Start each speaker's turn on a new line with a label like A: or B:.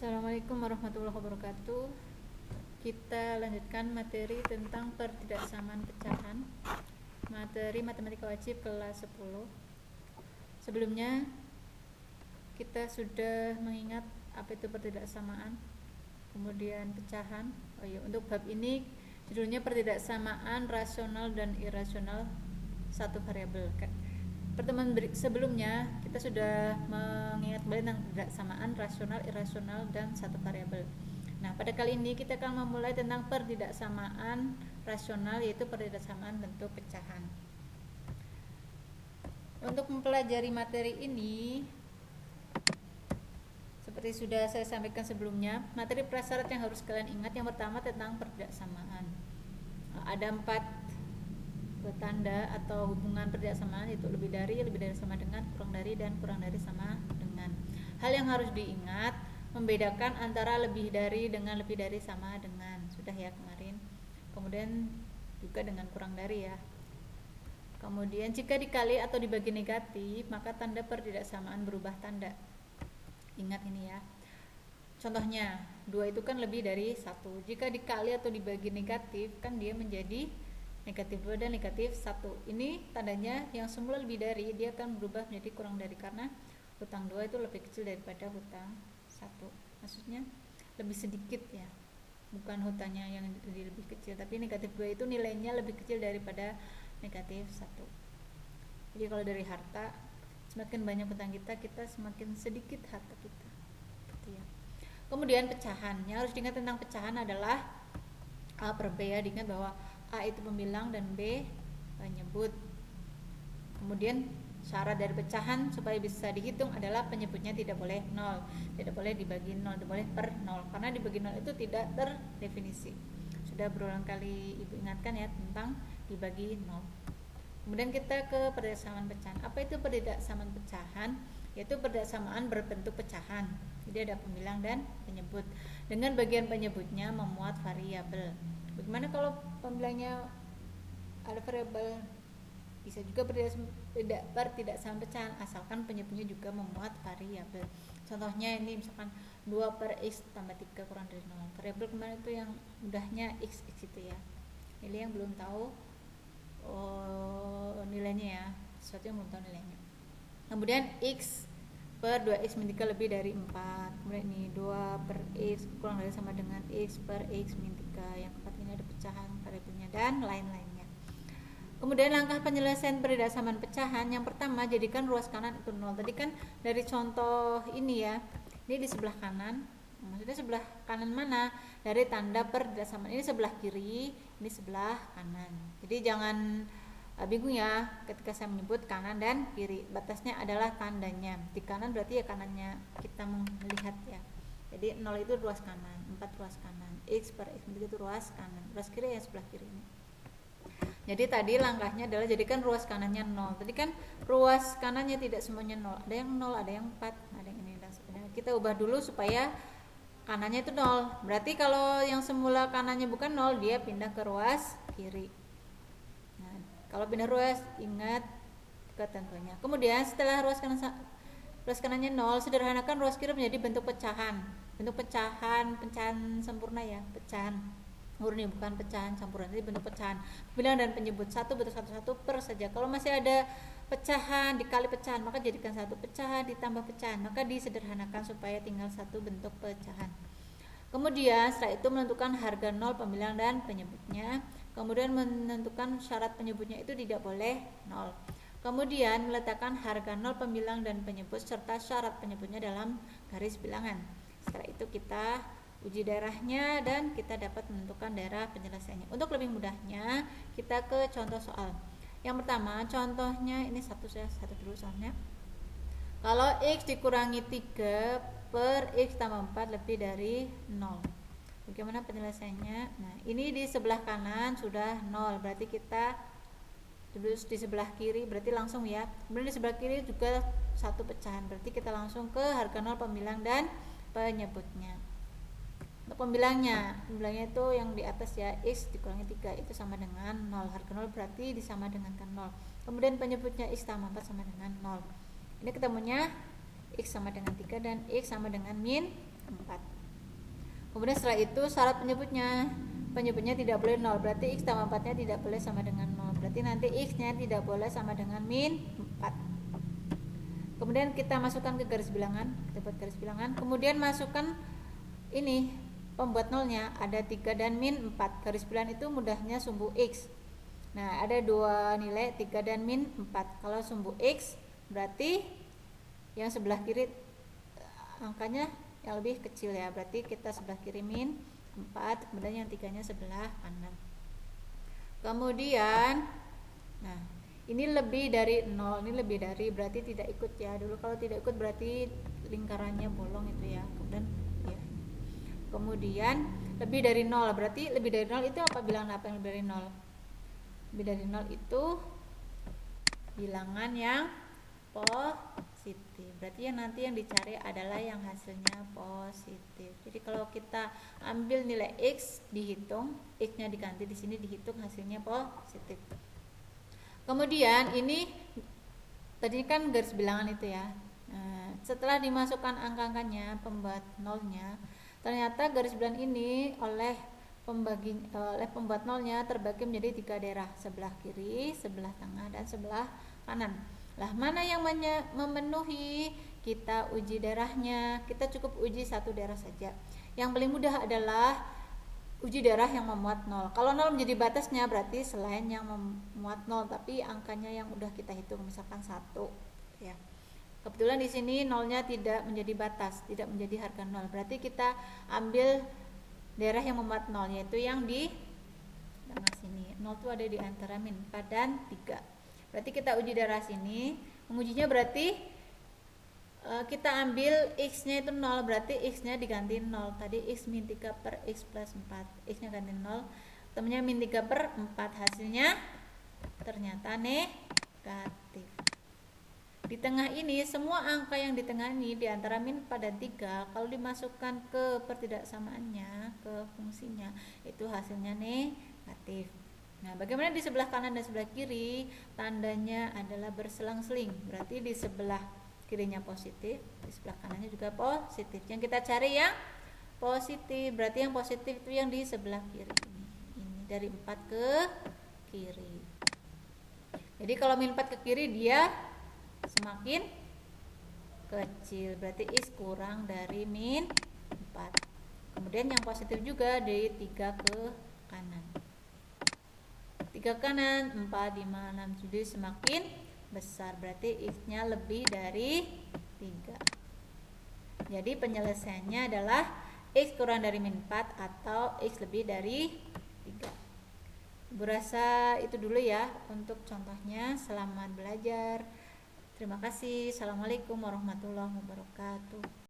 A: Assalamualaikum warahmatullahi wabarakatuh. Kita lanjutkan materi tentang pertidaksamaan pecahan, materi matematika wajib kelas 10. Sebelumnya kita sudah mengingat apa itu pertidaksamaan, kemudian pecahan. Untuk bab ini judulnya pertidaksamaan rasional dan irasional satu variabel. Pertemuan sebelumnya kita sudah mengingat kembali tentang pertidaksamaan rasional, irasional, dan satu variabel. Nah, pada kali ini kita akan memulai tentang pertidaksamaan rasional, yaitu pertidaksamaan bentuk pecahan. Untuk mempelajari materi ini, seperti sudah saya sampaikan sebelumnya, materi prasyarat yang harus kalian ingat yang pertama tentang pertidaksamaan. Ada 4 tanda atau hubungan pertidaksamaan, yaitu lebih dari sama dengan, kurang dari, dan kurang dari sama dengan. Hal yang harus diingat membedakan antara lebih dari dengan lebih dari sama dengan, sudah ya kemarin. Kemudian juga dengan kurang dari ya. Kemudian jika dikali atau dibagi negatif, maka tanda pertidaksamaan berubah tanda. Ingat ini ya. Contohnya 2 itu kan lebih dari 1. Jika dikali atau dibagi negatif, kan dia menjadi negatif 2 dan negatif 1. Ini tandanya yang semula lebih dari, dia akan berubah menjadi kurang dari, karena hutang 2 itu lebih kecil daripada hutang 1. Maksudnya lebih sedikit ya, bukan hutangnya yang lebih kecil, tapi negatif 2 itu nilainya lebih kecil daripada negatif 1. Jadi kalau dari harta, semakin banyak hutang kita semakin sedikit harta kita gitu ya. Kemudian pecahan, yang harus diingat tentang pecahan adalah A per B ya. Diingat bahwa A itu pembilang dan B penyebut. Kemudian syarat dari pecahan supaya bisa dihitung adalah penyebutnya tidak boleh 0, tidak boleh dibagi 0, tidak boleh per 0, karena dibagi 0 itu tidak terdefinisi. Sudah berulang kali Ibu ingatkan ya tentang dibagi 0. Kemudian kita ke pertidaksamaan pecahan. Apa itu pertidaksamaan pecahan? Yaitu pertidaksamaan berbentuk pecahan. Jadi ada pembilang dan penyebut. Dengan bagian penyebutnya memuat variabel. Bagaimana kalau pembilangnya ada variabel? Bisa juga pertidaksamaan pecahan asalkan penyebutnya juga memuat variabel. Contohnya ini misalkan 2 per x tambah 3 kurang dari 0. Variabel kemarin itu yang mudahnya x itu ya. Ini yang belum tahu nilainya ya, sesuatu yang belum tahu nilainya. Kemudian x per 2x min 3 lebih dari 4. Kemudian ini 2 per x kurang dari sama dengan x per x min 3. Yang keempat ini ada pecahan variabelnya dan lain-lainnya. Kemudian langkah penyelesaian pertidaksamaan pecahan, yang pertama jadikan ruas kanan itu 0. Tadi kan dari contoh ini ya, ini di sebelah kanan. Maksudnya sebelah kanan mana? Dari tanda pertidaksamaan, ini sebelah kiri, ini sebelah kanan. Jadi jangan bingung ya ketika saya menyebut kanan dan kiri. Batasnya adalah tandanya. Di kanan berarti ya kanannya kita melihat ya. Jadi 0 itu ruas kanan, 4 ruas kanan. X per x itu ruas kanan. Ruas kiri ya sebelah kiri ini. Jadi tadi langkahnya adalah jadikan ruas kanannya 0. Tadi kan ruas kanannya tidak semuanya 0. Ada yang 0, ada yang 4, ada yang ini dan sebagainya. Kita ubah dulu supaya kanannya itu 0. Berarti kalau yang semula kanannya bukan 0, dia pindah ke ruas kiri. Nah, kalau pindah ruas, ingat ketentuannya. Kemudian setelah ruas kanannya 0, sederhanakan ruas kiri menjadi bentuk pecahan. Bentuk pecahan sempurna ya, pecahan murni, bukan pecahan campuran. Jadi bentuk pecahan. Pembilang dan penyebut 1 bentuk 1 per saja. Kalau masih ada pecahan dikali pecahan, maka jadikan 1 pecahan ditambah pecahan, maka disederhanakan supaya tinggal 1 bentuk pecahan. Kemudian setelah itu menentukan harga 0 pembilang dan penyebutnya. Kemudian menentukan syarat penyebutnya itu tidak boleh 0. Kemudian meletakkan harga 0 pembilang dan penyebut serta syarat penyebutnya dalam garis bilangan. Setelah itu kita uji daerahnya dan kita dapat menentukan daerah penyelesaiannya. Untuk lebih mudahnya kita ke contoh soal. Yang pertama contohnya ini satu dulu soalnya. Kalau x dikurangi 3 per x tambah 4 lebih dari 0. Bagaimana penyelesaiannya? Nah, ini di sebelah kanan sudah 0. Berarti kita terus di sebelah kiri berarti langsung ya. Kemudian di sebelah kiri juga 1 pecahan. Berarti kita langsung ke harga 0 pembilang dan penyebutnya. Untuk pembilangnya itu yang di atas ya, x dikurangi 3 itu sama dengan 0. Harga 0 berarti disama dengankan 0. Kemudian penyebutnya x tambah 4 sama dengan 0. Ini ketemunya x sama dengan 3 dan x sama dengan min 4. Kemudian setelah itu syarat penyebutnya tidak boleh 0, berarti x tambah 4 nya tidak boleh sama dengan 0, berarti nanti x nya tidak boleh sama dengan min 4. Kemudian kita masukkan ke garis bilangan, kita buat garis bilangan, kemudian masukkan ini pembuat nolnya, ada 3 dan min 4. Garis bilangan itu mudahnya sumbu x. Nah, ada dua nilai 3 dan min 4. Kalau sumbu x berarti yang sebelah kiri angkanya yang lebih kecil ya, berarti kita sebelah kiri min 4, kemudian yang 3-nya sebelah kanan. Kemudian nah ini lebih dari 0, ini lebih dari, berarti tidak ikut ya. Dulu kalau tidak ikut berarti lingkarannya bolong itu ya. Kemudian lebih dari 0, berarti lebih dari 0 itu apa bilangan apa yang lebih dari 0? Lebih dari 0 itu bilangan yang positif. Berarti yang nanti yang dicari adalah yang hasilnya positif. Jadi kalau kita ambil nilai x dihitung, x-nya diganti di sini dihitung hasilnya positif. Kemudian ini tadi kan garis bilangan itu ya. Nah, setelah dimasukkan angka-angkanya, pembuat nolnya, ternyata garis bilangan ini oleh pembuat nolnya terbagi menjadi 3 daerah, sebelah kiri, sebelah tengah, dan sebelah kanan. Lah, mana yang memenuhi? Kita uji daerahnya. Kita cukup uji satu daerah saja. Yang paling mudah adalah uji daerah yang memuat 0. Kalau 0 menjadi batasnya berarti selain yang memuat 0, tapi angkanya yang udah kita hitung, misalkan 1 ya. Kebetulan di sini nolnya tidak menjadi batas, tidak menjadi harga 0. Berarti kita ambil daerah yang memuat 0, yaitu yang di tengah sini. 0 itu ada di antara min 4 dan 3. Berarti kita uji daerah sini. Mengujinya berarti kita ambil x-nya itu 0, berarti x-nya diganti 0. Tadi x min 3 per x plus 4, x-nya ganti 0, temennya min 3 per 4, hasilnya ternyata negatif. Di tengah ini, semua angka yang di tengah ini di antara min 4 dan 3, kalau dimasukkan ke pertidaksamaannya, ke fungsinya, itu hasilnya negatif. Nah, bagaimana di sebelah kanan dan sebelah kiri? Tandanya adalah berselang-seling. Berarti di sebelah kirinya positif, di sebelah kanannya juga positif. Yang kita cari yang positif. Berarti yang positif itu yang di sebelah kiri ini. Ini dari 4 ke kiri. Jadi kalau min 4 ke kiri dia semakin kecil. Berarti x kurang dari min 4. Kemudian yang positif juga dari 3 ke kanan. 3 kanan, 4, 5, 6, 7 semakin besar, berarti x-nya lebih dari 3. Jadi penyelesaiannya adalah x kurang dari min 4 atau x lebih dari 3. Ibu rasa itu dulu ya untuk contohnya. Selamat belajar. Terima kasih. Assalamualaikum warahmatullahi wabarakatuh.